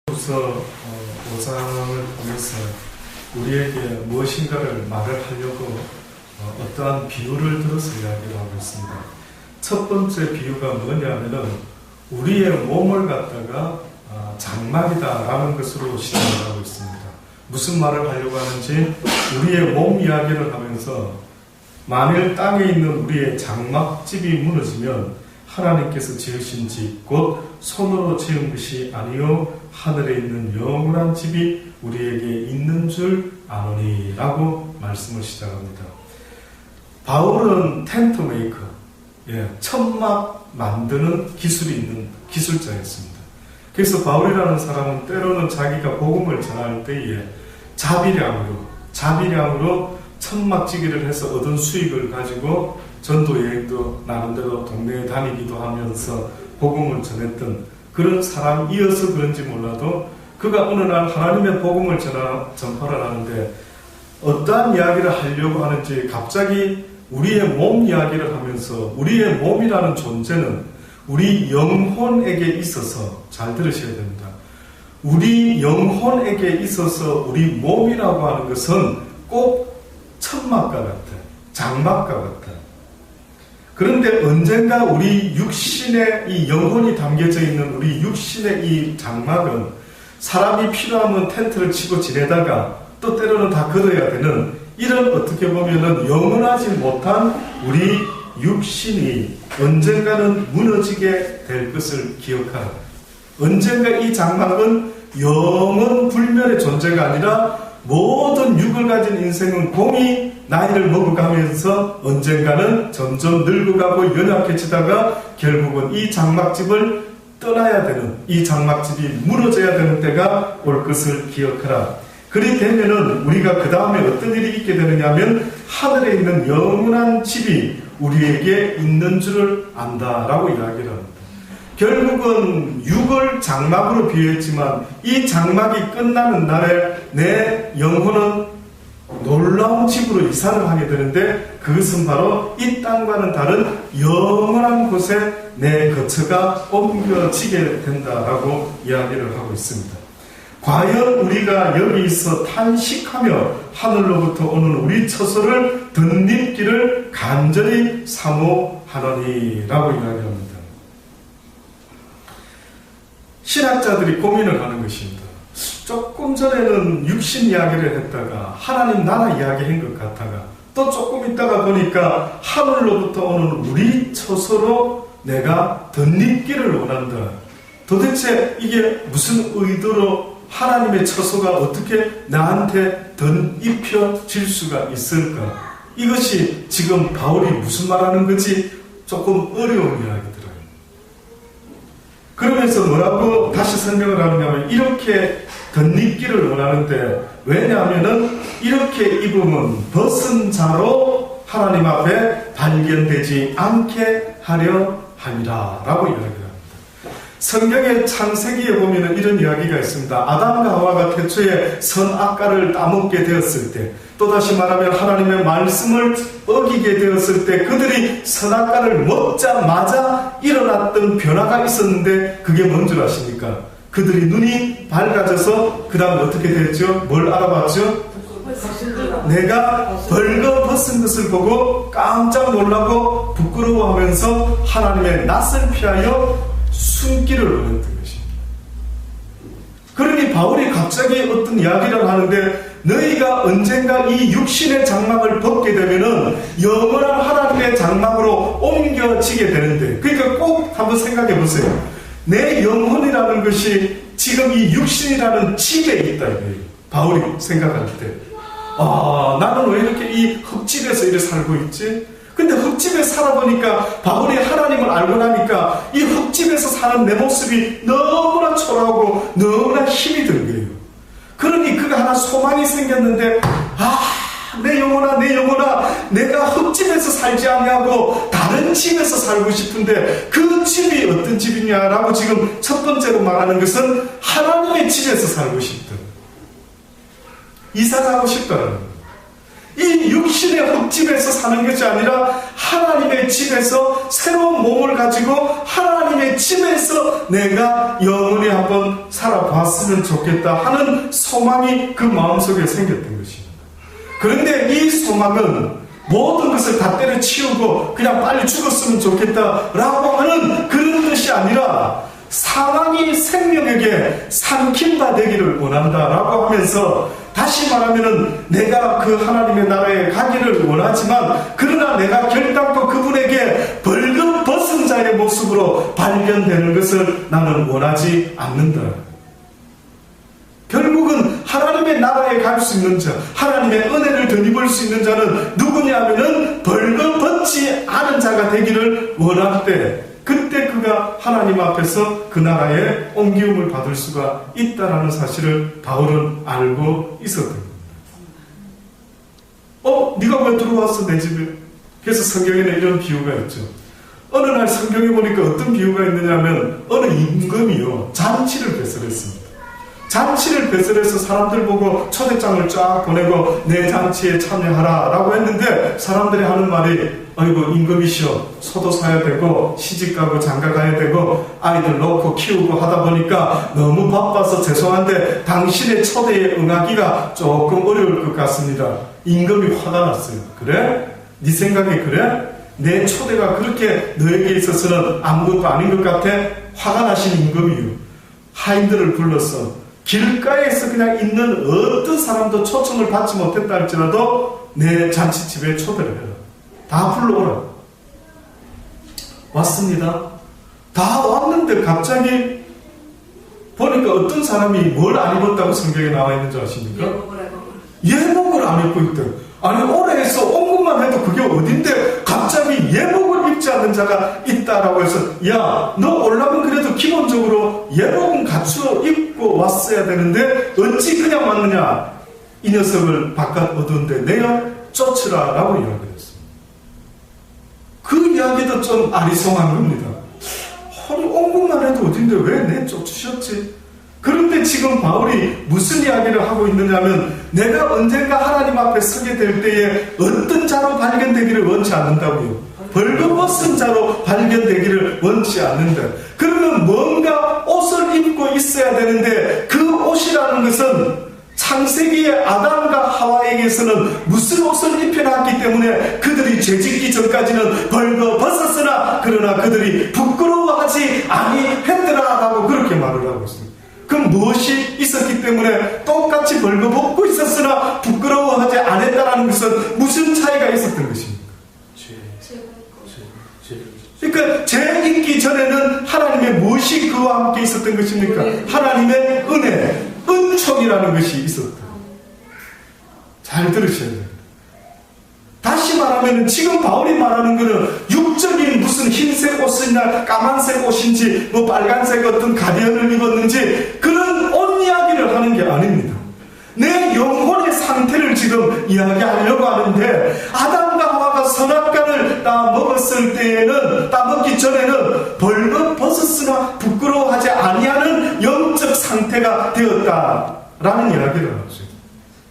그래서 5장을 통해서 우리에게 무엇인가를 말을 하려고 어떠한 비유를 들어서 이야기를 하고 있습니다. 첫 번째 비유가 뭐냐면은 우리의 몸을 갖다가 장막이다라는 것으로 시작을 하고 있습니다. 무슨 말을 하려고 하는지 우리의 몸 이야기를 하면서 만일 땅에 있는 우리의 장막집이 무너지면 하나님께서 지으신 집 곧 손으로 지은 것이 아니요 하늘에 있는 영원한 집이 우리에게 있는 줄 아노니 라고 말씀을 시작합니다. 바울은 텐트 메이커, 천막 만드는 기술이 있는 기술자였습니다. 그래서 바울이라는 사람은 때로는 자기가 복음을 전할 때에 자비량으로 천막지기를 해서 얻은 수익을 가지고 전도 여행도 나름대로 동네에 다니기도 하면서 복음을 전했던 그런 사람이어서 그런지 몰라도 그가 어느 날 하나님의 복음을 전파를 하는데 어떠한 이야기를 하려고 하는지 갑자기 우리의 몸 이야기를 하면서 우리의 몸이라는 존재는 우리 영혼에게 있어서 잘 들으셔야 됩니다. 우리 영혼에게 있어서 우리 몸이라고 하는 것은 꼭 천막과 같아요. 장막과 같아요. 그런데 언젠가 우리 육신의 이 영혼이 담겨져 있는 우리 육신의 이 장막은 사람이 필요하면 텐트를 치고 지내다가 또 때로는 다 걷어야 되는 이런 어떻게 보면은 영원하지 못한 우리 육신이 언젠가는 무너지게 될 것을 기억하라. 언젠가 이 장막은 영원 불멸의 존재가 아니라 모든 육을 가진 인생은 공이 나이를 먹어가면서 언젠가는 점점 늙어가고 연약해지다가 결국은 이 장막집을 떠나야 되는, 이 장막집이 무너져야 되는 때가 올 것을 기억하라. 그리 되면은 우리가 그 다음에 어떤 일이 있게 되느냐 하면 하늘에 있는 영원한 집이 우리에게 있는 줄을 안다라고 이야기를 합니다. 결국은 육을 장막으로 비유했지만 이 장막이 끝나는 날에 내 영혼은 놀라운 집으로 이사를 하게 되는데 그것은 바로 이 땅과는 다른 영원한 곳에 내 거처가 옮겨지게 된다라고 이야기를 하고 있습니다. 과연 우리가 여기서 탄식하며 하늘로부터 오는 우리 처소를 덧입기를 간절히 사모하노니라고 이야기합니다. 신학자들이 고민을 하는 것입니다. 조금 전에는 육신 이야기를 했다가 하나님 나라 이야기한 것 같다가 또 조금 있다가 보니까 하늘로부터 오는 우리 처소로 내가 덧입기를 원한다. 도대체 이게 무슨 의도로 하나님의 처소가 어떻게 나한테 덧입혀질 수가 있을까? 이것이 지금 바울이 무슨 말하는 거지? 조금 어려운 이야기더라고요. 그러면서 뭐라고 다시 설명을 하느냐면 이렇게 덧입기를 원하는데 왜냐하면은 이렇게 입으면 벗은 자로 하나님 앞에 발견되지 않게 하려 함이라 라고 이야기합니다. 성경의 창세기에 보면 이런 이야기가 있습니다. 아담과 하와가 태초에 선악과를 따먹게 되었을 때 또다시 말하면 하나님의 말씀을 어기게 되었을 때 그들이 선악과를 먹자마자 일어났던 변화가 있었는데 그게 뭔 줄 아십니까? 그들이 눈이 밝아져서 그 다음에 어떻게 됐죠? 뭘 알아봤죠? 내가 벌거벗은 것을 보고 깜짝 놀라고 부끄러워하면서 하나님의 낯을 피하여 숨기를 원했던 것입니다. 그러니 바울이 갑자기 어떤 이야기를 하는데 너희가 언젠가 이 육신의 장막을 벗게 되면은 영원한 하나님의 장막으로 옮겨지게 되는데 그러니까 꼭 한번 생각해 보세요. 내 영혼이라는 것이 지금 이 육신이라는 집에 있다 이거예요. 바울이 생각할 때 나는 왜 이렇게 이 흙집에서 이렇게 살고 있지? 근데 흙집에 살아보니까 바울이 하나님을 알고 나니까 이 흙집에서 사는 내 모습이 너무나 초라하고 너무나 힘이 든 거예요. 그러니 그가 하나 소망이 생겼는데 내 영혼아 내가 흙집에서 살지 않냐고 다른 집에서 살고 싶은데 그 집이 어떤 집이냐라고 지금 첫 번째로 말하는 것은 하나님의 집에서 살고 싶다. 이사 가고 싶다는 거예요. 이 육신의 흙집에서 사는 것이 아니라 하나님의 집에서 새로운 몸을 가지고 하나님의 집에서 내가 영원히 한번 살아봤으면 좋겠다 하는 소망이 그 마음속에 생겼던 것입니다. 그런데 이 소망은 모든 것을 다 때려치우고 그냥 빨리 죽었으면 좋겠다라고 하는 그런 뜻이 아니라 사망이 생명에게 삼킨바 되기를 원한다라고 하면서, 다시 말하면은 내가 그 하나님의 나라에 가기를 원하지만 그러나 내가 결단코 그분에게 벌금 벗은 자의 모습으로 발견되는 것을 나는 원하지 않는다. 결국은 하나님의 나라에 갈 수 있는 자, 하나님의 은혜를 덧입을 수 있는 자는 누구냐면은 벌금 벗지 않은 자가 되기를 원할 때, 그때 그가 하나님 앞에서 그 나라에 옮기움을 받을 수가 있다라는 사실을 바울은 알고 있었던 겁니다. 네가 왜 들어왔어 내 집에? 그래서 성경에는 이런 비유가 있죠. 어느 날 성경에 보니까 어떤 비유가 있느냐면, 어느 임금이요 잔치를 배설했습니다. 잔치를 배설해서 사람들 보고 초대장을 쫙 보내고 내 잔치에 참여하라 라고 했는데, 사람들이 하는 말이 아이고 임금이시여, 소도 사야 되고 시집가고 장가가야 되고 아이들 놓고 키우고 하다 보니까 너무 바빠서 죄송한데 당신의 초대에 응하기가 조금 어려울 것 같습니다. 임금이 화가 났어요. 그래? 네 생각이 그래? 내 초대가 그렇게 너에게 있어서는 아무것도 아닌 것 같아? 화가 나신 임금이요, 하인들을 불러서 길가에서 그냥 있는 어떤 사람도 초청을 받지 못했다 할지라도 내 잔치집에 초대를 해라. 다 불러오라. 왔습니다. 다 왔는데 갑자기 보니까 어떤 사람이 뭘 안 입었다고 성경에 나와 있는 줄 아십니까? 예복을 안 입고 있대. 아니 올해에서 온 것만 해도 그게 어딘데 갑자기 예복을 입지 않는 자가 있다라고 해서, 야, 너 오려면 그래도 기본적으로 예복은 갖추어 입고 왔어야 되는데 어찌 그냥 왔느냐? 이 녀석을 바깥 어두운데 내가 쫓으라 라고 이야기했습니다. 그 이야기도 좀 아리송한 겁니다. 아니 온 것만 해도 어딘데 왜 내 쫓으셨지? 그런데 지금 바울이 무슨 이야기를 하고 있느냐면, 내가 언젠가 하나님 앞에 서게 될 때에 어떤 자로 발견되기를 원치 않는다고요. 벌금 벗은 자로 발견되기를 원치 않는다. 그러면 뭔가 옷을 입고 있어야 되는데, 그 옷이라는 것은 창세기의 아담과 하와에게서는 무슨 옷을 입혀놨기 때문에 그들이 죄짓기 전까지는 벌거벗었으나 그러나 그들이 부끄러워하지 아니했더라라고 그렇게 말을 하고 있습니다. 그럼 무엇이 있었기 때문에 똑같이 벌거벗고 있었으나 부끄러워하지 않았다라는 것은 무슨 차이가 있었던 것입니까? 그러니까 죄 있기 전에는 하나님의 무엇이 그와 함께 있었던 것입니까? 하나님의 은혜, 은총이라는 것이 있었다. 잘 들으셔야 돼요. 다시 말하면 지금 바울이 말하는 것은 육적인 무슨 흰색 옷이나 까만색 옷인지 뭐 빨간색 어떤 가디언을 입었는지 그런 옷 이야기를 하는 게 아닙니다. 내 영혼의 상태를 지금 이야기하려고 하는데, 아담과 하와가 선악과를 따먹었을 때에는, 따먹기 전에는 벌거벗었으나 부끄러워하지 아니하는 영적 상태가 되었다라는 이야기를 하죠.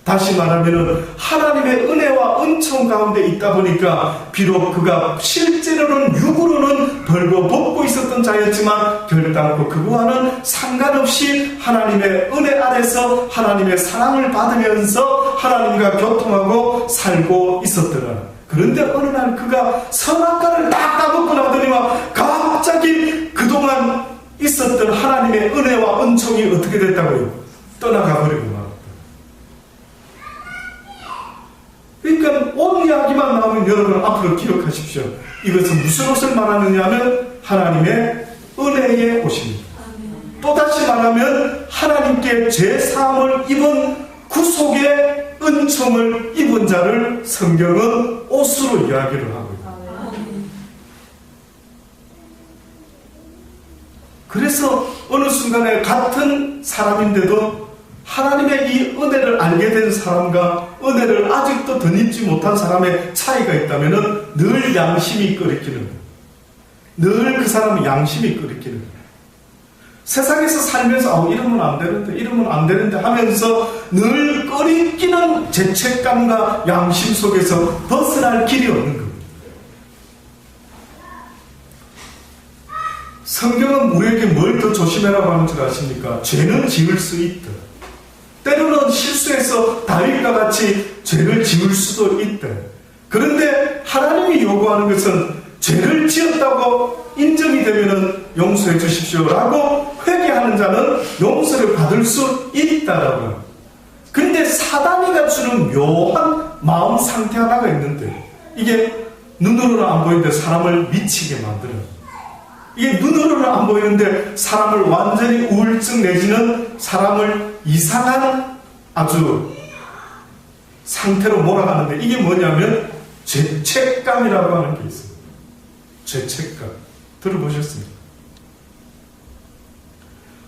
다시 말하면 하나님의 은혜와 은총 가운데 있다 보니까 비록 그가 실제로는 육으로는 벌거벗고 있었던 자였지만 결단코 그거와는 상관없이 하나님의 은혜 아래서 하나님의 사랑을 받으면서 하나님과 교통하고 살고 있었더라. 그런데 어느 날 그가 선악과를 딱 따먹고 나더니만 갑자기 그동안 있었던 하나님의 은혜와 은총이 어떻게 됐다고요? 떠나가 버리고 말았다. 그러니까 옷 이야기만 나오면 여러분 앞으로 기억하십시오. 이것은 무슨 옷을 말하느냐 하면 하나님의 은혜의 옷입니다. 또다시 말하면 하나님께 죄사함을 입은 구속의 은총을 입은 자를 성경은 옷으로 이야기를 하고 있습니다. 그래서 어느 순간에 같은 사람인데도 하나님의 이 은혜를 알게 된 사람과 은혜를 아직도 덧입지 못한 사람의 차이가 있다면 늘 양심이 끓이기는, 늘 그 사람은 양심이 끓이기는. 세상에서 살면서 이러면 안 되는데 이러면 안 되는데 하면서 늘 꺼리끼는 죄책감과 양심 속에서 벗어날 길이 없는 겁니다. 성경은 우리에게 뭘 더 조심해라고 하는 줄 아십니까? 죄는 지을 수 있다. 때로는 실수해서 다윗과 같이 죄를 지을 수도 있다. 그런데 하나님이 요구하는 것은 죄를 지었다고 인정이 되면 용서해 주십시오라고 회개하는 자는 용서를 받을 수 있다라고요. 그런데 사단이가 주는 묘한 마음 상태 하나가 있는데 이게 눈으로는 안 보이는데 사람을 미치게 만들어요. 이게 눈으로는 안 보이는데 사람을 완전히 우울증 내지는 사람을 이상한 아주 상태로 몰아가는데 이게 뭐냐면 죄책감이라고 하는 게 있어요. 죄책감. 들어보셨습니까?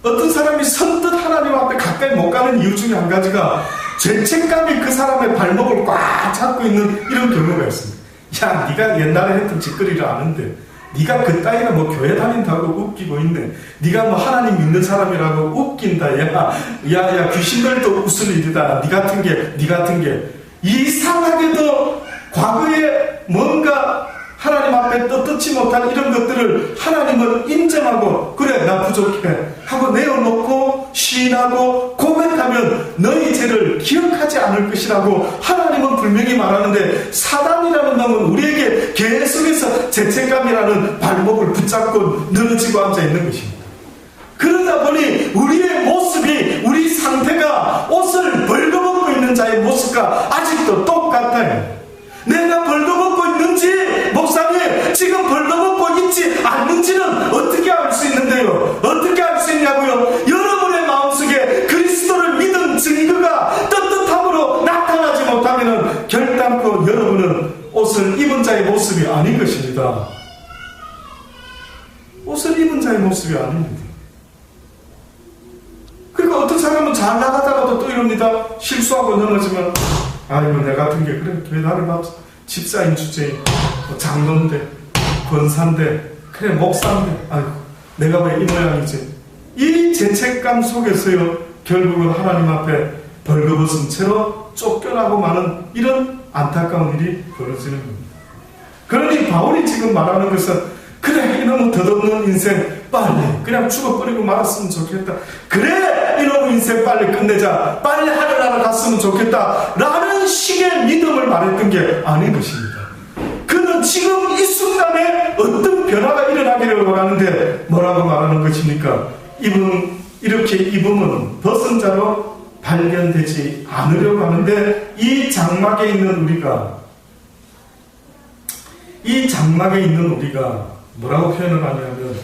어떤 사람이 선뜻 하나님 앞에 가까이 못 가는 이유 중에 한 가지가 죄책감이 그 사람의 발목을 꽉 잡고 있는 이런 경우가 있습니다. 야, 네가 옛날에 했던 짓거리를 아는데 네가 그따위가 뭐 교회 다닌다고 웃기고 있네. 네가 뭐 하나님 믿는 사람이라고 웃긴다. 야, 귀신들도 웃을 일이다. 네 같은 게 이상하게도 과거에 뭔가 하나님 앞에 떳떳지 못한 이런 것들을 하나님은 인정하고 그래 나 부족해 하고 내어놓고 시인하고 고백하면 너희 죄를 기억하지 않을 것이라고 하나님은 분명히 말하는데 사단이라는 놈은 우리에게 계속해서 죄책감이라는 발목을 붙잡고 늘어지고 앉아있는 것입니다. 그러다 보니 우리의 모습이 우리 상태가 옷을 벌거벗고 있는 자의 모습과 아직도 똑같아요. 내가 벌거벗고 있는지 목사님 지금 벌거벗고 있지 않는지는 어떻게 알 수 있는데요? 어떻게 알 수 있냐고요? 여러분의 마음속에 그리스도를 믿은 증거가 떳떳함으로 나타나지 못하면 결단코 여러분은 옷을 입은 자의 모습이 아닌 것입니다. 옷을 입은 자의 모습이 아닙니다. 그러니까 어떤 사람은 잘 나가다가도 또 이럽니다. 실수하고 넘어지면 아이고 내 같은 게 그래 교회 나를 봐 집사인 주제인 장로인데 권사인데 그래 목사인데 아이고 내가 왜 이 모양이지. 이 죄책감 속에서요 결국은 하나님 앞에 벌거벗은 채로 쫓겨나고 마는 이런 안타까운 일이 벌어지는 겁니다. 그러니 바울이 지금 말하는 것은 그래 이놈의 덧없는 인생 빨리 그냥 죽어버리고 말았으면 좋겠다. 그래 이놈의 인생 빨리 끝내자. 빨리 하늘나라 갔으면 좋겠다 라는 식의 믿음을 말했던 게 아닌 것입니다. 그는 지금 이 순간에 어떤 변화가 일어나기를 원하는데 뭐라고 말하는 것입니까? 이렇게 입으면 벗은 자로 발견되지 않으려고 하는데 이 장막에 있는 우리가 뭐라고 표현을 하냐면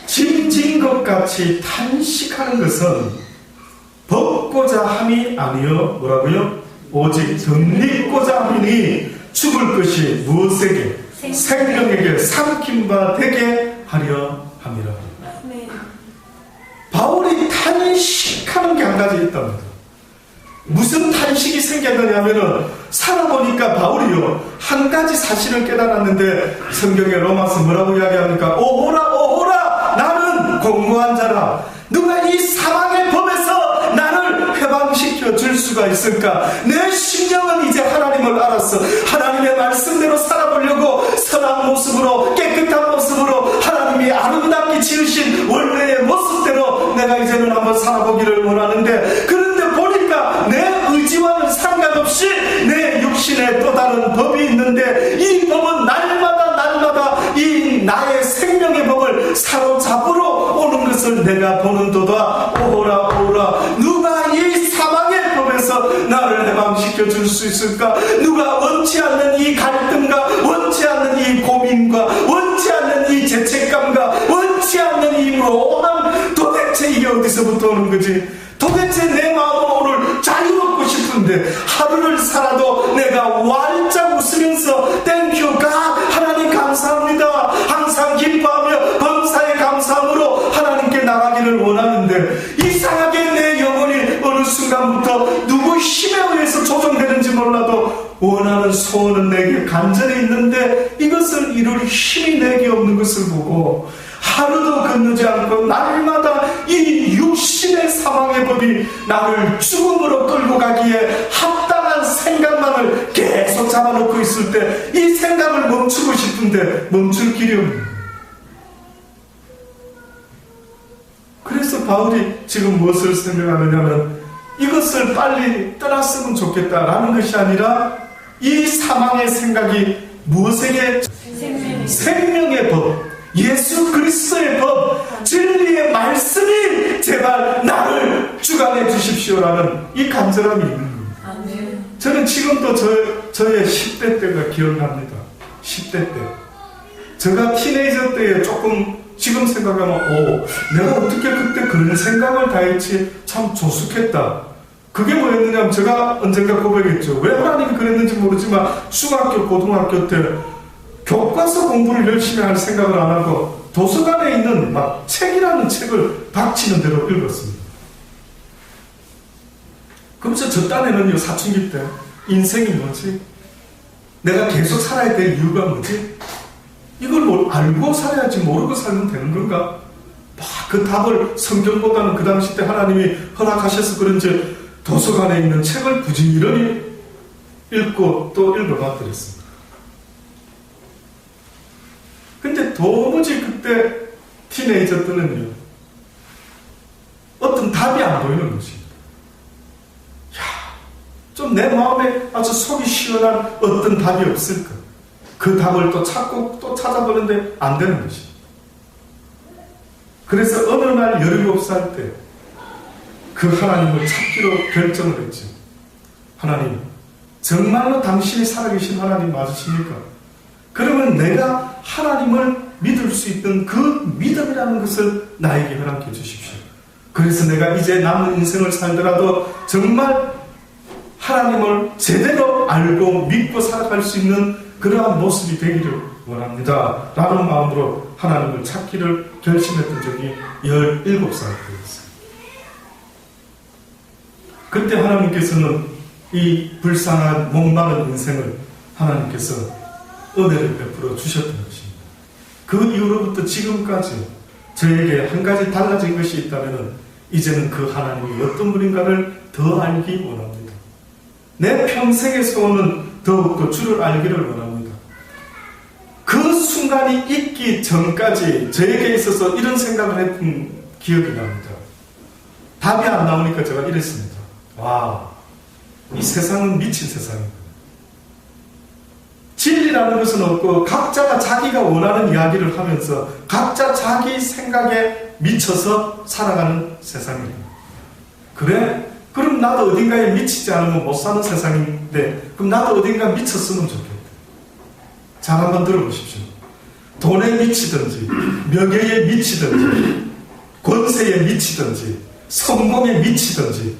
짐진 것 같이 탄식하는 것은 벗고자 함이 아니요 뭐라고요? 오직 덧입고자 함이니 죽을 것이 무엇에게? 생명에게 삼킨 바 되게 하려 함이라. 바울이 탄식하는 게 한 가지 있답니다. 무슨 탄식이 생겼느냐면은 살아보니까 바울이요 한 가지 사실을 깨달았는데 성경의 로마서 뭐라고 이야기합니까? 오호라 나는 공고한 자라. 누가 이 사망의 법에서 나를 해방시켜 줄 수가 있을까? 내 심령은 이제 하나님을 알았어. 하나님의 말씀대로 살아보려고 선한 모습으로 깨끗한 모습으로 하나님이 아름답게 지으신 원래의 모습대로 내가 이제는 한번 살아보기를 원하는데 그런데 보니까 내 의지와는 상관없이 내 육신에 또 다른 법이 있는데 이 법은 날마다 이 나의 생명의 법을 사로잡으러 오는 것을 내가 보는도다. 오라 누가 이 사망의 법에서 나를 해방시켜 줄 수 있을까? 누가 원치 않는 이 갈등과 원치 않는 이 고민과 원치 않는 이 죄책감과 원치 않는 이 모함 도대체 이게 어디서부터 오는 거지? 도대체 내 마음은 오늘 자유롭고 싶은데 하루를 살아도 내가 활짝 웃으면서 땡큐 가 하나님 감사합니다 항상 기뻐하며 범사에 감사함으로 하나님께 나가기를 원하는데 이상하게 내 영혼이 어느 순간부터 누구 힘에 의해서 조정되는지 몰라도 원하는 소원은 내게 간절히 있는데 이것을 이룰 힘이 내게 없는 것을 보고 하루도 건너지 않고 날마다 이 육신의 사망의 법이 나를 죽음으로 끌고 가기에 합당한 생각만을 계속 잡아놓고 있을 때 이 생각을 멈추고 싶은데 멈출 길이 없는. 그래서 바울이 지금 무엇을 생각하느냐면 이것을 빨리 떠났으면 좋겠다라는 것이 아니라 이 사망의 생각이 무엇에게? 생명의 법, 예수 그리스도의 법, 진리의 말씀이 제발 나를 주관해 주십시오라는 이 간절함이 있는 거예요. 저는 지금도 저의 10대 때가 기억납니다. 10대 때. 제가 티네이저 때에 조금 지금 생각하면 내가 어떻게 그때 그런 생각을 다 했지 참 조숙했다. 그게 뭐였느냐면 제가 언젠가 고백했죠. 왜 하나님이 그랬는지 모르지만 중학교, 고등학교 때 교과서 공부를 열심히 할 생각을 안 하고 도서관에 있는 막 책이라는 책을 닥치는 대로 읽었습니다. 그러면서 저 딴에는요, 사춘기 때 인생이 뭐지? 내가 계속 살아야 될 이유가 뭐지? 이걸 뭘 알고 살아야지 모르고 살면 되는 건가? 막 그 답을 성경보다는 그 당시 때 하나님이 허락하셔서 그런지 도서관에 있는 책을 부지런히 읽고 또 읽어봤더랬습니다. 근데 도무지 그때 티네이저 때는요, 어떤 답이 안 보이는 것입니다. 좀 내 마음에 아주 속이 시원한 어떤 답이 없을까? 그 답을 또 찾고 또 찾아보는데 안 되는 것입니다. 그래서 어느 날 17살 때 그 하나님을 찾기로 결정을 했죠. 하나님, 정말로 당신이 살아계신 하나님 맞으십니까? 그러면 내가 하나님을 믿을 수 있던 그 믿음이라는 것을 나에게 허락해 주십시오. 그래서 내가 이제 남은 인생을 살더라도 정말 하나님을 제대로 알고 믿고 살아갈 수 있는 그러한 모습이 되기를 원합니다. 라는 마음으로 하나님을 찾기를 결심했던 적이 17살 때였어요. 그때 하나님께서는 이 불쌍한 목마른 인생을 하나님께서 은혜를 베풀어 주셨던 것입니다. 그 이후로부터 지금까지 저에게 한 가지 달라진 것이 있다면 이제는 그 하나님이 어떤 분인가를 더 알기 원합니다. 내 평생의 소원은 더욱더 주를 알기를 원합니다. 그 순간이 있기 전까지 저에게 있어서 이런 생각을 했던 기억이 납니다. 답이 안 나오니까 제가 이랬습니다. 와, 이 세상은 미친 세상입니다. 진리라는 것은 없고 각자가 자기가 원하는 이야기를 하면서 각자 자기 생각에 미쳐서 살아가는 세상입니다. 그래? 그럼 나도 어딘가에 미치지 않으면 못 사는 세상인데 그럼 나도 어딘가 미쳤으면 좋겠다. 잘 한번 들어보십시오. 돈에 미치든지 명예에 미치든지 권세에 미치든지 성공에 미치든지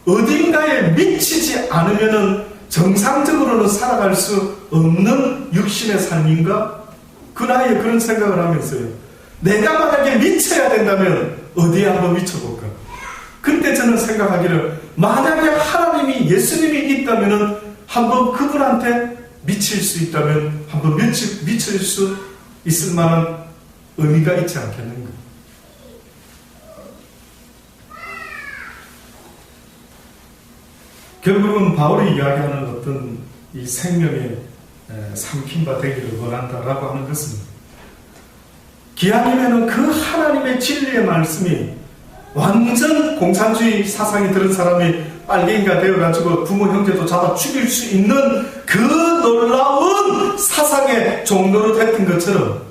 어딘가에 미치지 않으면은 정상적으로는 살아갈 수 없는 육신의 삶인가? 그 나이에 그런 생각을 하면서요. 내가 만약에 미쳐야 된다면 어디에 한번 미쳐볼까? 그때 저는 생각하기를 만약에 하나님이 예수님이 있다면은 한번 그분한테 미칠 수 있다면 한번 미칠 수 있을 만한 의미가 있지 않겠는가? 결국은 바울이 이야기하는 어떤 이 생명의 삼킨 바 되기를 원한다라고 하는 것은 기왕이면은 그 하나님의 진리의 말씀이 완전 공산주의 사상이 들은 사람이 빨갱이가 되어가지고 부모 형제도 잡아 죽일 수 있는 그 놀라운 사상의 종로로 됐던 것처럼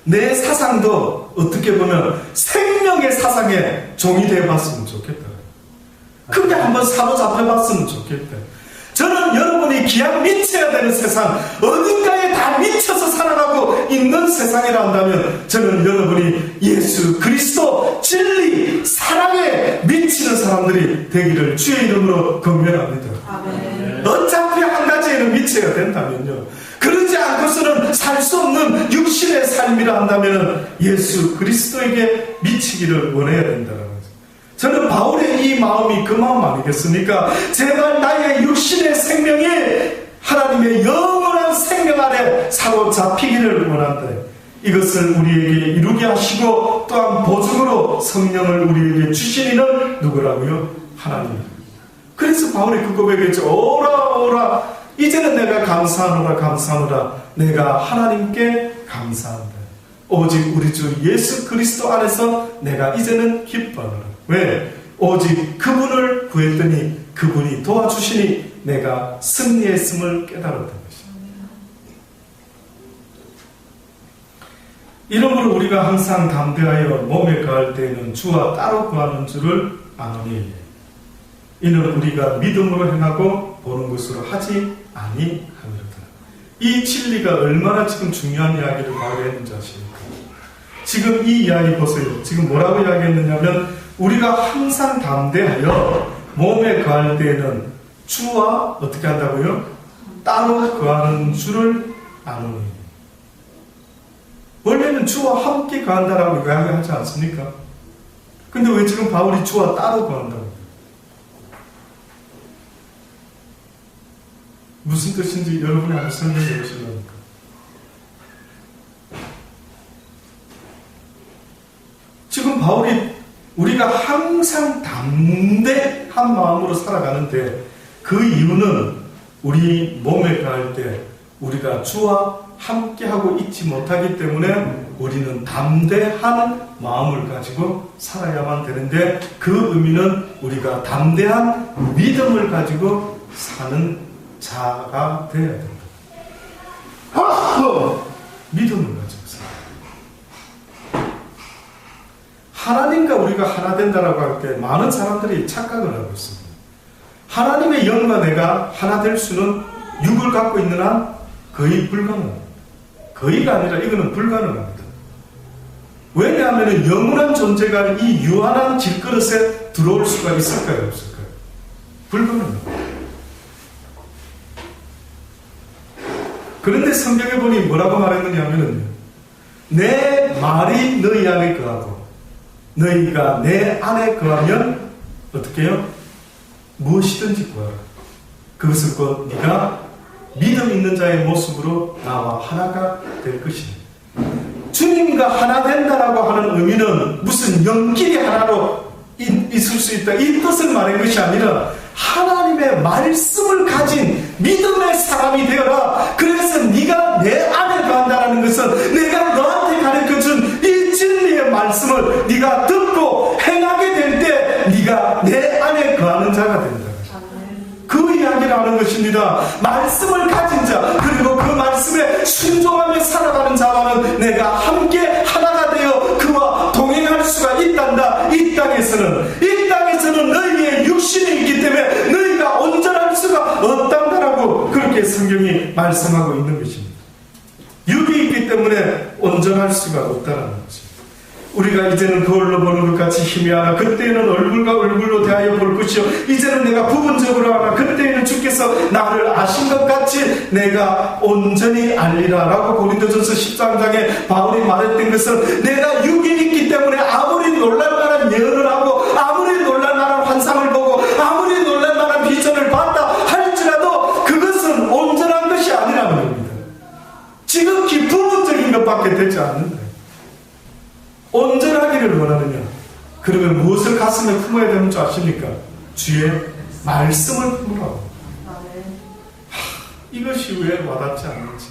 내 사상도 어떻게 보면 생명의 사상의 종이 되어봤으면 좋겠다. 크게 한번 사로잡혀봤으면 좋겠다. 저는 여러분이 기왕 미쳐야 되는 세상, 어딘가에 다 미쳐서 살아가고 있는 세상이라 한다면 저는 여러분이 예수 그리스도 진리 사랑에 미치는 사람들이 되기를 주의 이름으로 권면합니다. 아멘. 어차피 한 가지에는 미쳐야 된다면요, 그러지 않고서는 살 수 없는 육신의 삶이라 한다면 예수 그리스도에게 미치기를 원해야 된다는 거죠. 저는 바울의 이 마음이 그 마음 아니겠습니까? 제발 나의 육신의 생명이 하나님의 영원한 생명 아래 사로잡히기를 원한다. 이것을 우리에게 이루게 하시고 또한 보증으로 성령을 우리에게 주신 이는 누구라고요? 하나님. 그래서 바울이 그 고백했죠. 오라 오라 이제는 내가 감사하노라 감사하노라 내가 하나님께 감사한다. 오직 우리 주 예수 그리스도 안에서 내가 이제는 기뻐하노라. 왜? 오직 그분을 구했더니 그분이 도와주시니 내가 승리했음을 깨달았던 것입니다. 이러므로 우리가 항상 담대하여 몸에 가할 때에는 주와 따로 구하는 줄을 아노니 이는 우리가 믿음으로 행하고 보는 것으로 하지 아니하리로다. 이 진리가 얼마나 지금 중요한 이야기를 바로 했는지 아십니까? 지금 이 이야기 보세요. 지금 뭐라고 이야기했느냐면 우리가 항상 담대하여 몸에 거할 때에는 주와 어떻게 한다고요? 따로 거하는 줄을 아노니. 원래는 주와 함께 거한다라고 이야기하지 않습니까? 근데 왜 지금 바울이 주와 따로 거한다고? 무슨 뜻인지 여러분이 한번 설명해 보시려니까. 지금 바울이 우리가 항상 담대한 마음으로 살아가는데 그 이유는 우리 몸에 가할 때 우리가 주와 함께하고 있지 못하기 때문에 우리는 담대한 마음을 가지고 살아야만 되는데 그 의미는 우리가 담대한 믿음을 가지고 사는 자가 되어야 된다. 믿음을 가지고 살아야 된다. 하나님과 우리가 하나 된다라고 할 때 많은 사람들이 착각을 하고 있습니다. 하나님의 영과 내가 하나 될 수는 육을 갖고 있는 한 거의 불가능합니다. 거의가 아니라 이거는 불가능합니다. 왜냐하면 영원한 존재가 이 유한한 질그릇에 들어올 수가 있을까요? 없을까요? 불가능합니다. 그런데 성경에 보니 뭐라고 말했느냐면 내 말이 너희 안에 거하고 너희가 내 안에 거하면 어떻게 해요? 무엇이든지 구하라. 그것을 곧 네가 믿음 있는 자의 모습으로 나와 하나가 될 것이다. 주님과 하나 된다라고 하는 의미는 무슨 영끼리 하나로 있을 수 있다 이 뜻을 말한 것이 아니라 하나님의 말씀을 가진 믿음의 사람이 되어라. 그래서 네가 내 안에 거한다는 것은 내가 너한테 가르쳐준 이 진리의 말씀을 네가 듣고 행하게 될 때 네가 내 안에 거하는 자가 된다. 그 이야기를 하는 것입니다. 말씀을 가진 자 그리고 그 말씀에 순종하며 살아가는 자와는 내가 함께 하나가 되어 그와 동행할 수가 있단다. 이 땅에서는 너희의 육신이 있기 때문에 너희가 온전할 수가 없단다라고 그렇게 성경이 말씀하고 있는 것입니다. 육이 있기 때문에 온전할 수가 없다는 것입니다. 우리가 이제는 거울로 보는 것 같이 희미하나 그때에는 얼굴과 얼굴로 대하여 볼 것이요 이제는 내가 부분적으로 하나 그때에는 주께서 나를 아신 것 같이 내가 온전히 알리라 라고 고린도전서 13장에 바울이 말했던 것은 내가 육이 있기 때문에 아무리 놀랄만한 예언을 하고 아무리 놀랄만한 환상을 보고 아무리 놀랄만한 비전을 봤다 할지라도 그것은 온전한 것이 아니라는 겁니다. 지극히 부분적인 것밖에 되지 않는다. 온전하기를 원하느냐? 그러면 무엇을 가슴에 품어야 되는 줄 아십니까? 주의 말씀을 품으라고. 이것이 왜 와닿지 않는지.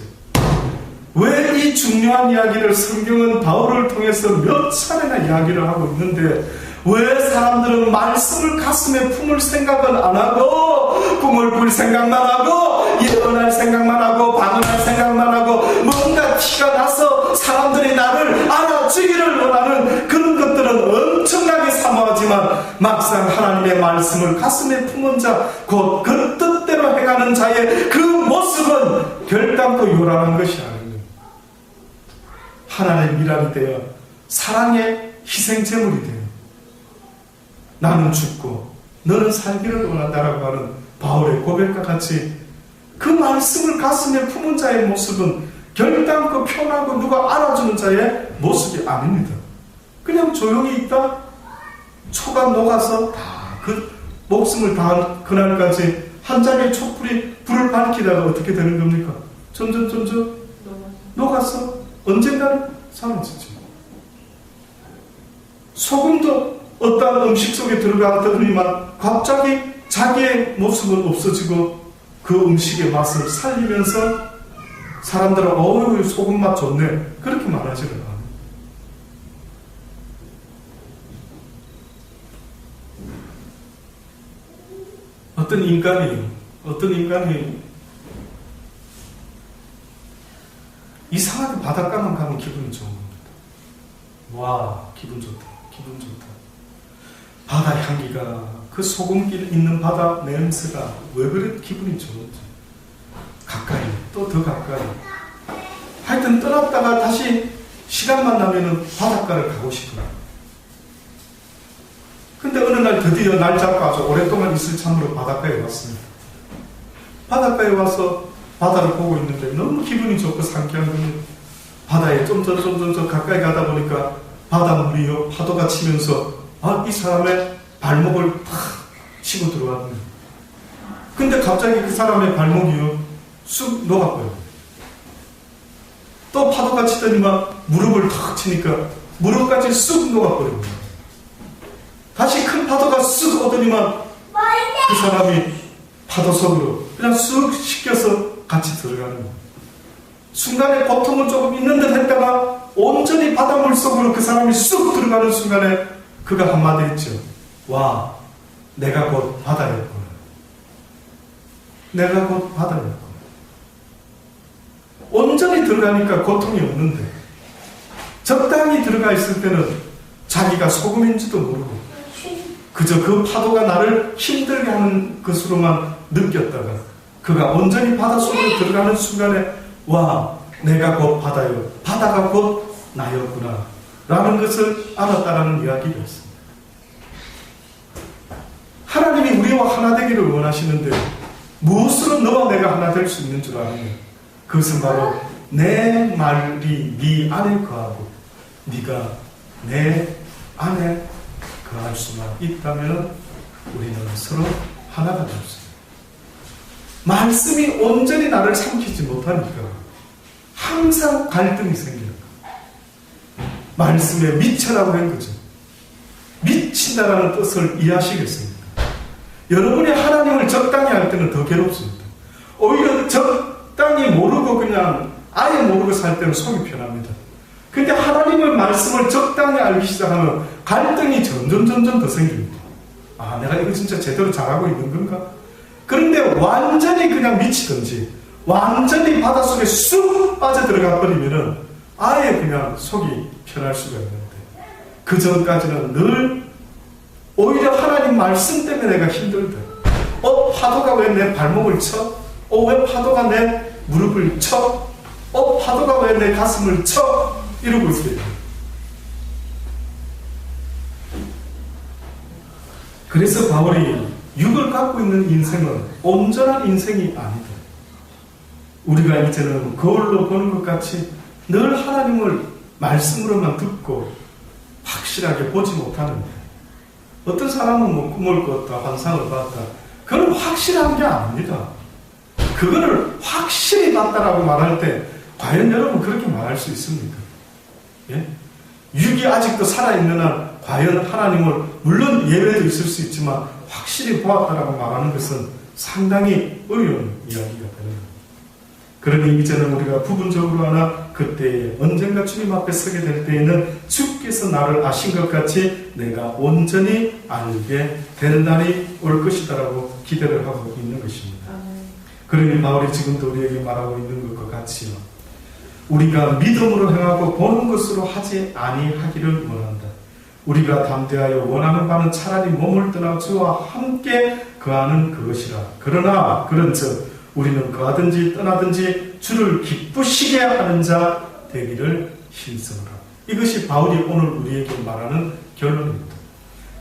왜 이 중요한 이야기를 성경은 바울을 통해서 몇 차례나 이야기를 하고 있는데 왜 사람들은 말씀을 가슴에 품을 생각은 안 하고 꿈을 꿀 생각만 하고 예언할 생각만 하고 방언할 생각만 하고 뭔가 티가 나서 사람들이 나를 알아주기를 원하는 그런 것들은 엄청나게 사모하지만 막상 하나님의 말씀을 가슴에 품은 자 곧 그 뜻대로 행하는 자의 그 모습은 결단코 요란한 것이 아닙니다. 하나님의 미랄이 되어 사랑의 희생제물이 되어 나는 죽고 너는 살기를 원한다라고 하는 바울의 고백과 같이 그 말씀을 가슴에 품은 자의 모습은 결단코 편하고 누가 알아주는 자의 모습이 아닙니다. 그냥 조용히 있다 초가 녹아서 다 그 목숨을 다한 그날까지 한 장의 촛불이 불을 밝히다가 어떻게 되는 겁니까? 점점 녹았어. 언젠가는 사라지죠. 소금도 어떤 음식 속에 들어가더니만 갑자기 자기의 모습은 없어지고 그 음식의 맛을 살리면서 사람들은 어우 소금 맛 좋네 그렇게 말하지를 않아요. 어떤 인간이 이상하게 바닷가만 가면 기분이 좋은 겁니다. 와 기분 좋다. 바다 향기가 그 소금길 있는 바다 냄새가 왜 그렇게 기분이 좋은지 가까이 또 더 가까이 하여튼 떠났다가 다시 시간만 나면은 바닷가를 가고 싶어요. 근데 어느 날 드디어 날 잡고 아주 오랫동안 있을 참으로 바닷가에 왔습니다. 바닷가에 와서 바다를 보고 있는데 너무 기분이 좋고 상쾌한 거예요. 바다에 좀 더 가까이 가다 보니까 바닷물이요 파도가 치면서 이 사람의 발목을 탁 치고 들어왔네요. 근데 갑자기 그 사람의 발목이요 쑥 녹아버려요. 또 파도가 치더니만 무릎을 탁 치니까 무릎까지 쑥 녹아버려요. 다시 큰 파도가 쑥 오더니만 그 사람이 파도 속으로 그냥 쑥 씻겨서 같이 들어가는 거예요. 순간에 고통은 조금 있는 듯 했다가 온전히 바닷물 속으로 그 사람이 쑥 들어가는 순간에 그가 한마디 했죠. 와, 내가 곧 바다였구나. 내가 곧 바다였구나. 온전히 들어가니까 고통이 없는데 적당히 들어가 있을 때는 자기가 소금인지도 모르고 그저 그 파도가 나를 힘들게 하는 것으로만 느꼈다가 그가 온전히 바닷속으로 들어가는 순간에 와, 내가 곧 바다요. 바다가 곧 나였구나. 라는 것을 알았다라는 이야기였습니다. 하나님이 우리와 하나 되기를 원하시는데 무엇으로 너와 내가 하나 될 수 있는 줄 아느냐? 그것은 바로 내 말이 네 안에 거하고 네가 내 안에 거할 수만 있다면 우리는 서로 하나가 될 수 있습니다. 말씀이 온전히 나를 삼키지 못하니까 항상 갈등이 생겨요. 말씀에 미쳐라고 한 거죠. 미친다라는 뜻을 이해하시겠습니까? 여러분이 하나님을 적당히 할 때는 더 괴롭습니다. 오히려 적당히 모르고 그냥 아예 모르고 살 때는 속이 편합니다. 근데 하나님의 말씀을 적당히 알기 시작하면 갈등이 점점 더 생깁니다. 아, 내가 이거 진짜 제대로 잘하고 있는 건가? 그런데 완전히 그냥 미치든지 완전히 바닷속에 쑥 빠져들어가 버리면은 아예 그냥 속이 편할 수가 있는데 그 전까지는 늘 오히려 하나님 말씀 때문에 내가 힘들다. 파도가 왜 내 발목을 쳐? 왜 파도가 내 무릎을 쳐? 파도가 왜 내 가슴을 쳐? 이러고 있어요. 그래서 바울이 육을 갖고 있는 인생은 온전한 인생이 아니다. 우리가 이제는 거울로 보는 것 같이 늘 하나님을 말씀으로만 듣고 확실하게 보지 못하는데 어떤 사람은 뭐 꿈을 꿨다, 환상을 봤다. 그건 확실한 게 아닙니다. 그거를 확실히 봤다라고 말할 때 과연 여러분 그렇게 말할 수 있습니까? 예? 육이 아직도 살아있는 한 과연 하나님을 물론 예외도 있을 수 있지만 확실히 보았다라고 말하는 것은 상당히 어려운 이야기가 되는 겁니다. 그러니 이제는 우리가 부분적으로 하나 그때에 언젠가 주님 앞에 서게 될 때에는 주께서 나를 아신 것 같이 내가 온전히 알게 되는 날이 올 것이다라고 기대를 하고 있는 것입니다. 그러니 바울이 지금도 우리에게 말하고 있는 것과 같이요. 우리가 믿음으로 행하고 보는 것으로 하지 아니하기를 원한다. 우리가 담대하여 원하는 바는 차라리 몸을 떠나 주와 함께 거하는 그것이라. 그러나 그런즉 우리는 거하든지 떠나든지 주를 기쁘시게 하는 자 되기를 힘쓰노라. 이것이 바울이 오늘 우리에게 말하는 결론입니다.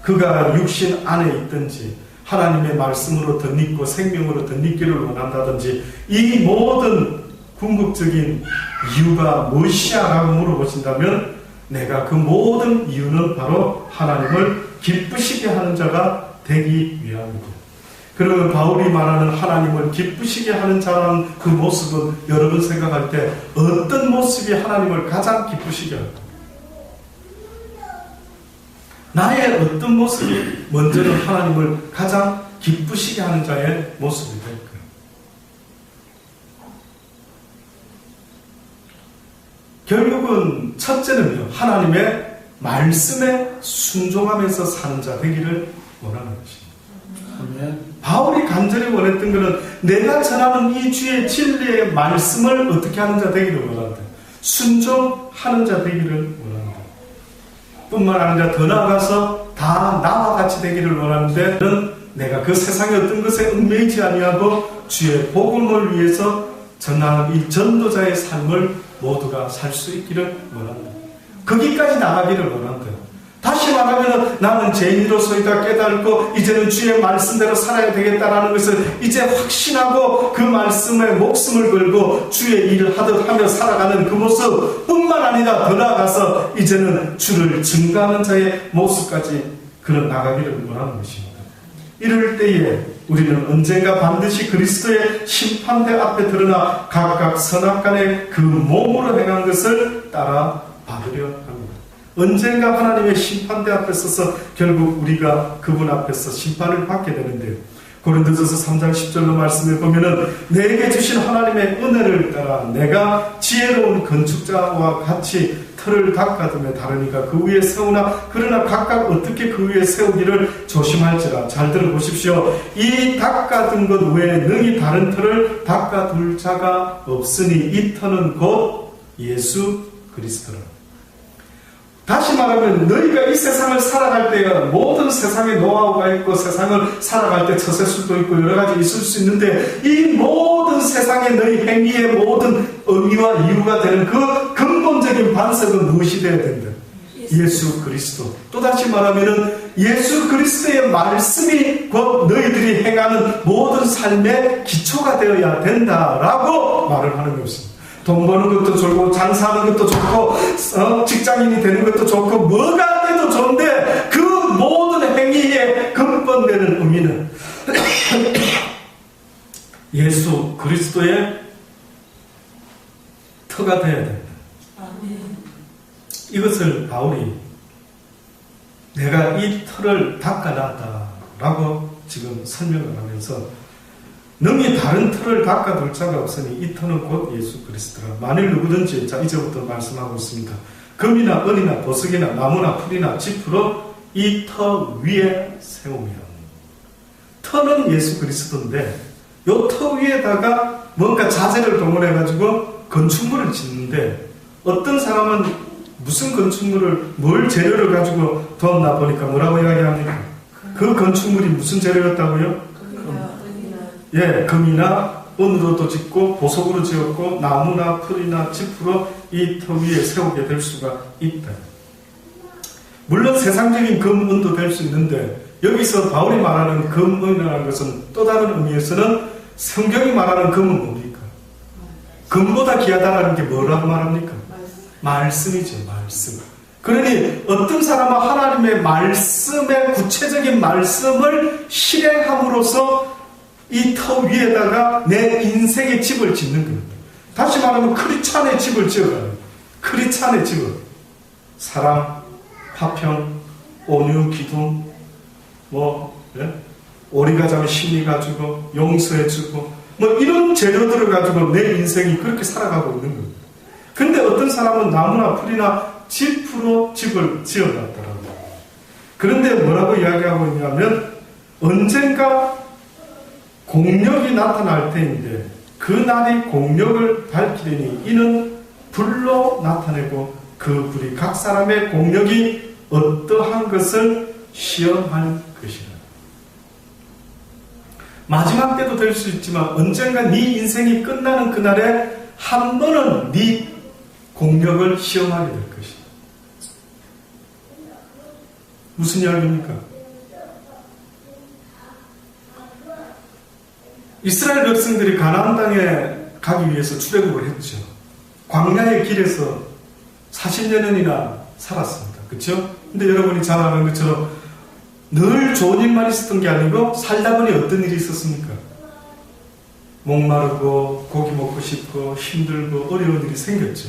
그가 육신 안에 있든지 하나님의 말씀으로 덧입고 생명으로 덧입기를 원한다든지 이 모든 궁극적인 이유가 무엇이야? 라고 물어보신다면 내가 그 모든 이유는 바로 하나님을 기쁘시게 하는 자가 되기 위함이다. 그러면 바울이 말하는 하나님을 기쁘시게 하는 자라는 그 모습은 여러분 생각할 때 어떤 모습이 하나님을 가장 기쁘시게 할까? 나의 어떤 모습이 먼저는 하나님을 가장 기쁘시게 하는 자의 모습이 될까요? 결국은 첫째는요, 하나님의 말씀에 순종하면서 사는 자 되기를 원하는 것입니다. 바울이 간절히 원했던 것은 내가 전하는 이 주의 진리의 말씀을 어떻게 하는 자 되기를 원한다. 순종하는 자 되기를 원한다. 뿐만 아니라 더 나아가서 다 나와 같이 되기를 원하는데 내가 그 세상의 어떤 것에 얽매이지 아니하고 주의 복음을 위해서 전하는 이 전도자의 삶을 모두가 살 수 있기를 원한다. 거기까지 나가기를 원한다. 다시 말하면 나는 죄인으로서이다 깨닫고 이제는 주의 말씀대로 살아야 되겠다라는 것을 이제 확신하고 그 말씀에 목숨을 걸고 주의 일을 하듯 하며 살아가는 그 모습 뿐만 아니라 더 나아가서 이제는 주를 증거하는 자의 모습까지 그런 나가기를 원하는 것입니다. 이럴 때에 우리는 언젠가 반드시 그리스도의 심판대 앞에 드러나 각각 선악간에 그 몸으로 행한 것을 따라 받으려 합니다. 언젠가 하나님의 심판대 앞에 서서 결국 우리가 그분 앞에서 심판을 받게 되는데 고린도전서 3장 10절로 말씀해 보면은 내게 주신 하나님의 은혜를 따라 내가 지혜로운 건축자와 같이 틀을 닦아둠에 다르니까 그 위에 세우나 그러나 각각 어떻게 그 위에 세우기를 조심할지라. 잘 들어보십시오. 이 닦아둔 것 외에 능히 다른 틀을 닦아둘 자가 없으니 이 터는 곧 예수 그리스도라. 다시 말하면 너희가 이 세상을 살아갈 때가 모든 세상의 노하우가 있고 세상을 살아갈 때 처세술도 있고 여러 가지 있을 수 있는데 이 모든 세상의 너희 행위의 모든 의미와 이유가 되는 그 근본적인 반석은 무엇이 되어야 된다? 예수 그리스도. 또 다시 말하면 예수 그리스도의 말씀이 곧 너희들이 행하는 모든 삶의 기초가 되어야 된다라고 말을 하는 것입니다. 돈 버는 것도 좋고 장사하는 것도 좋고 직장인이 되는 것도 좋고 뭐가 돼도 좋은데 그 모든 행위의 근본되는 의미는 예수 그리스도의 터가 되어야 된다. 이것을 바울이 내가 이 터를 닦아놨다라고 지금 설명을 하면서 능히 다른 터를 닦아둘 자가 없으니 이 터는 곧 예수 그리스도라. 만일 누구든지, 자 이제부터 말씀하고 있습니다. 금이나 은이나 보석이나 나무나 풀이나 짚으로 이 터 위에 세우면, 터는 예수 그리스도인데 이 터 위에다가 뭔가 자재를 동원해가지고 건축물을 짓는데 어떤 사람은 무슨 건축물을 뭘 재료를 가지고 뒀나 보니까 뭐라고 이야기합니까? 그 건축물이 무슨 재료였다고요? 예, 금이나 은으로도 짓고 보석으로 지었고 나무나 풀이나 짚으로 이 터 위에 세우게 될 수가 있다. 물론 세상적인 금, 은도 될 수 있는데 여기서 바울이 말하는 금, 은이라는 것은 또 다른 의미에서는 성경이 말하는 금은 뭡니까? 금보다 귀하다는 게 뭐라고 말합니까? 말씀이죠. 말씀. 그러니 어떤 사람은 하나님의 말씀의 구체적인 말씀을 실행함으로써 이 터 위에다가 내 인생의 집을 짓는 겁니다. 다시 말하면 크리스찬의 집을 지어가는 크리스찬의 집을 사랑, 화평, 온유, 기둥, 오리가 자면 심리 가지고 용서해주고 이런 재료들을 가지고 내 인생이 그렇게 살아가고 있는 겁니다. 근데 어떤 사람은 나무나 풀이나 짚으로 집을 지어놨더라고요. 그런데 뭐라고 이야기하고 있냐면 언젠가 공력이 나타날 때인데 그 날이 공력을 밝히려니 이는 불로 나타내고 그 불이 각 사람의 공력이 어떠한 것을 시험할 것이라. 마지막 때도 될 수 있지만 언젠가 네 인생이 끝나는 그날에 한 번은 네 공력을 시험하게 될 것이다. 무슨 이야기입니까? 이스라엘 백성들이 가나안 땅에 가기 위해서 출애굽을 했죠. 광야의 길에서 40년이나 살았습니다. 그렇죠? 근데 여러분이 잘 아는 것처럼 늘 좋은 일만 있었던 게 아니고 살다 보니 어떤 일이 있었습니까? 목마르고 고기 먹고 싶고 힘들고 어려운 일이 생겼죠.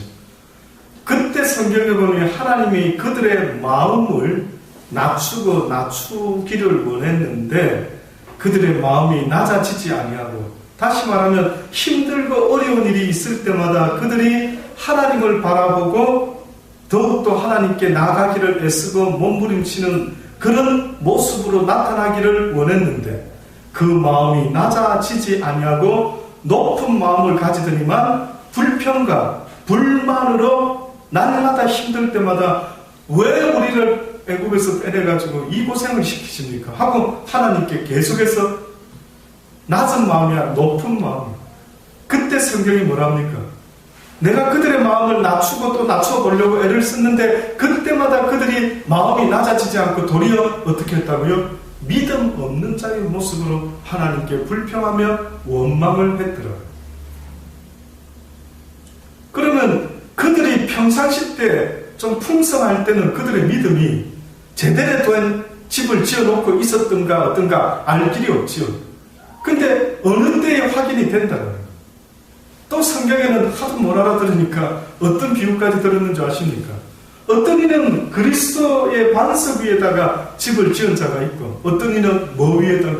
그때 성경에 보면 하나님이 그들의 마음을 낮추기를 원했는데 그들의 마음이 낮아지지 아니하고, 다시 말하면 힘들고 어려운 일이 있을 때마다 그들이 하나님을 바라보고 더욱더 하나님께 나아가기를 애쓰고 몸부림치는 그런 모습으로 나타나기를 원했는데 그 마음이 낮아지지 아니하고 높은 마음을 가지더니만 불평과 불만으로 날마다 힘들 때마다 왜 우리를 애국에서 빼내가지고 이 고생을 시키십니까? 하고 하나님께 계속해서 낮은 마음이야 높은 마음. 그때 성경이 뭐랍니까? 내가 그들의 마음을 낮추고 또 낮춰보려고 애를 썼는데 그때마다 그들이 마음이 낮아지지 않고 도리어 어떻게 했다고요? 믿음 없는 자의 모습으로 하나님께 불평하며 원망을 했더라고요. 그러면 그들이 평상시 때 좀 풍성할 때는 그들의 믿음이 제대로 된 집을 지어놓고 있었던가 어떤가 알 길이 없지요. 근데 어느 때에 확인이 된다는 거예요. 또 성경에는 하도 못 알아들으니까 어떤 비유까지 들었는 줄 아십니까? 어떤 이는 그리스도의 반석 위에다가 집을 지은 자가 있고 어떤 이는 뭐 위에다가?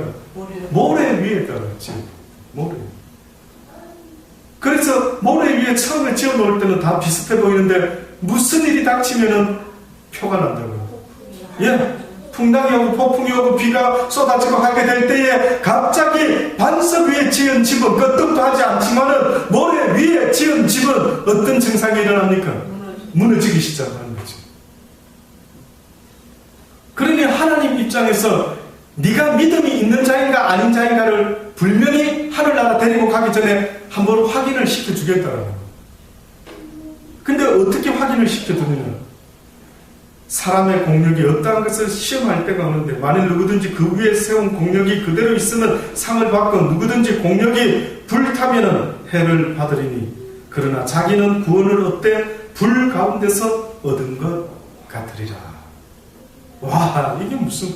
모래 위에다가 집. 모래. 그래서 모래 위에 처음에 지어놓을 때는 다 비슷해 보이는데 무슨 일이 닥치면은 표가 난다고요. 예. 풍랑이 오고 폭풍이 오고 비가 쏟아지고 하게 될 때에 갑자기 반석 위에 지은 집은 끄떡도 하지 않지만은 모래 위에 지은 집은 어떤 증상이 일어납니까? 무너지기 시작하는 거죠. 그러니 하나님 입장에서 네가 믿음이 있는 자인가 아닌 자인가를 분명히 하늘나라 데리고 가기 전에 한번 확인을 시켜주겠다는 거예요. 근데 어떻게 확인을 시켜주느냐? 사람의 공력이 어떠한 것을 시험할 때가 오는데 만일 누구든지 그 위에 세운 공력이 그대로 있으면 상을 받고 누구든지 공력이 불타면은 해를 받으리니 그러나 자기는 구원을 얻되 불 가운데서 얻은 것 같으리라. 와, 이게 무슨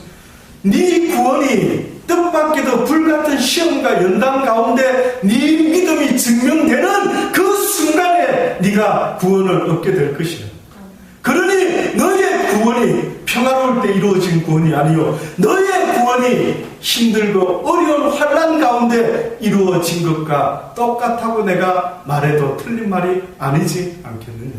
네 구원이 뜻밖에도 불같은 시험과 연단 가운데 네 믿음이 증명되는 그 순간에 네가 구원을 얻게 될 것이야. 그러니 너의 구원이 평화로울 때 이루어진 구원이 아니요 너의 구원이 힘들고 어려운 환난 가운데 이루어진 것과 똑같다고 내가 말해도 틀린 말이 아니지 않겠느냐.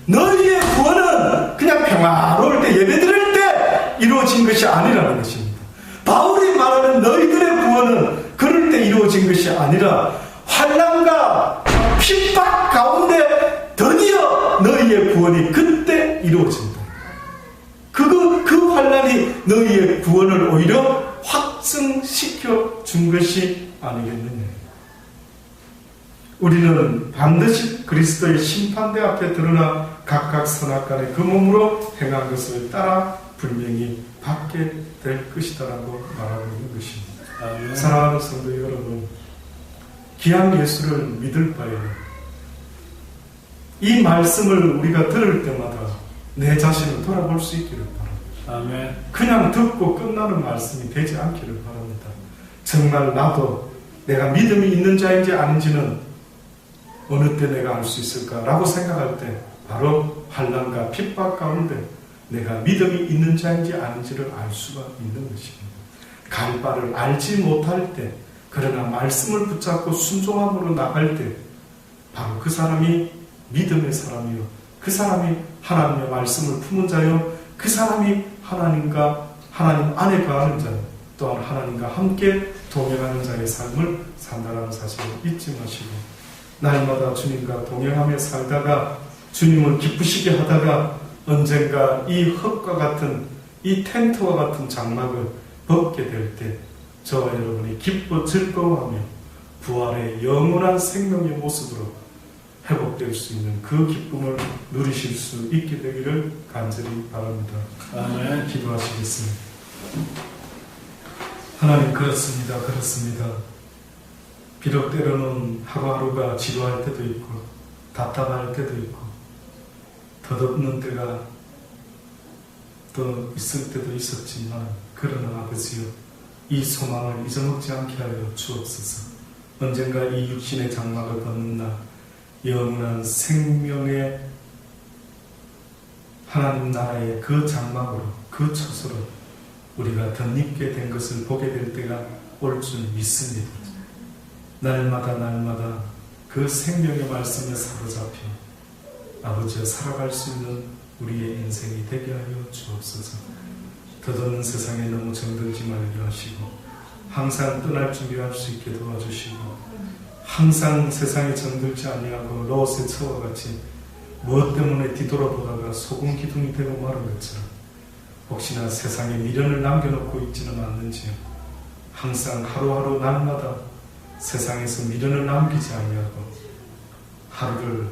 너희의 구원은 그냥 평화로울 때 예배드릴 때 이루어진 것이 아니라는 것입니다. 바울이 말하는 너희들의 구원은 그럴 때 이루어진 것이 아니라 환난과 핍박 가운데 드디어 너희의 구원이 그때 이루어진다. 그 환난이 너희의 구원을 오히려 확증시켜 준 것이 아니겠느냐. 우리는 반드시 그리스도의 심판대 앞에 드러나 각각 선악간에 그 몸으로 행한 것을 따라 분명히 받게 될 것이다라고 말하고 있는 것입니다. 아멘. 사랑하는 성도 여러분, 귀한 예수를 믿을 바에 이 말씀을 우리가 들을 때마다 내 자신을 돌아볼 수 있기를 바랍니다. 아멘. 그냥 듣고 끝나는 말씀이 되지 않기를 바랍니다. 정말 나도 내가 믿음이 있는 자인지 아닌지는 어느 때 내가 알 수 있을까라고 생각할 때 바로 환난과 핍박 가운데 내가 믿음이 있는 자인지 아닌지를 알 수가 있는 것입니다. 갈 바를 알지 못할 때, 그러나 말씀을 붙잡고 순종함으로 나갈 때 바로 그 사람이 믿음의 사람이요, 그 사람이 하나님의 말씀을 품은 자요, 그 사람이 하나님 안에 거하는 자, 또한 하나님과 함께 동행하는 자의 삶을 산다는 사실을 잊지 마시고 날마다 주님과 동행하며 살다가 주님을 기쁘시게 하다가 언젠가 이 흙과 같은 이 텐트와 같은 장막을 벗게 될 때 저와 여러분이 기뻐 즐거워하며 부활의 영원한 생명의 모습으로 회복될 수 있는 그 기쁨을 누리실 수 있게 되기를 간절히 바랍니다. 아멘. 기도하시겠습니다. 하나님, 그렇습니다. 비록 때로는 하루하루가 지루할 때도 있고 답답할 때도 있고 덧없는 때가 또 있을 때도 있었지만 그러나 아버지여 이 소망을 잊어먹지 않게 하여 주옵소서. 언젠가 이 육신의 장막을 벗는 날 영원한 생명의 하나님 나라의 그 장막으로 그 처소로 우리가 덧입게 된 것을 보게 될 때가 올 줄 믿습니다. 날마다 날마다 그 생명의 말씀에 사로잡혀 아버지여 살아갈 수 있는 우리의 인생이 되게 하여 주옵소서. 더더는 세상에 너무 정들지 말게 하시고 항상 떠날 준비할 수 있게 도와주시고 항상 세상에 정들지 아니하고 롯의 처와 같이 무엇 때문에 뒤돌아보다가 소금 기둥이 되고 마른 것처럼 혹시나 세상에 미련을 남겨놓고 있지는 않는지요. 항상 하루하루 날마다 세상에서 미련을 남기지 아니하고 하루를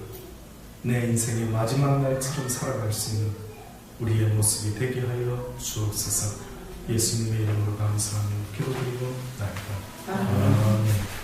내 인생의 마지막 날처럼 살아갈 수 있는 우리의 모습이 되게 하여 주옵소서. 예수님의 이름으로 감사하며 기도드리고 나이다. 아멘.